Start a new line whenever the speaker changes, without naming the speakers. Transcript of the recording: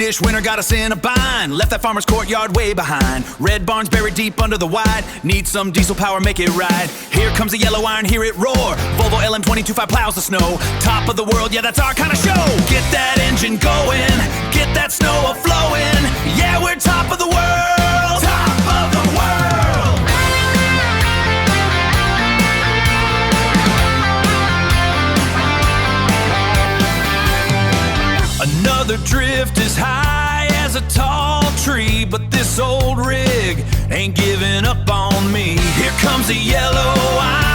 wish winter got us in a bind. Left that farmer's courtyard way behind. Red barns buried deep under the wide. Need some diesel power, make it right. Here comes the yellow iron, hear it roar. Volvo LM22.5 plows the snow. Top of the world, yeah, that's our kind of show. Get that engine going, get that snow a-flowing. Yeah, we're top of the world, top of the world. Another drift as high as a tall tree, but this old rig ain't giving up on me. Here comes the yellow iron.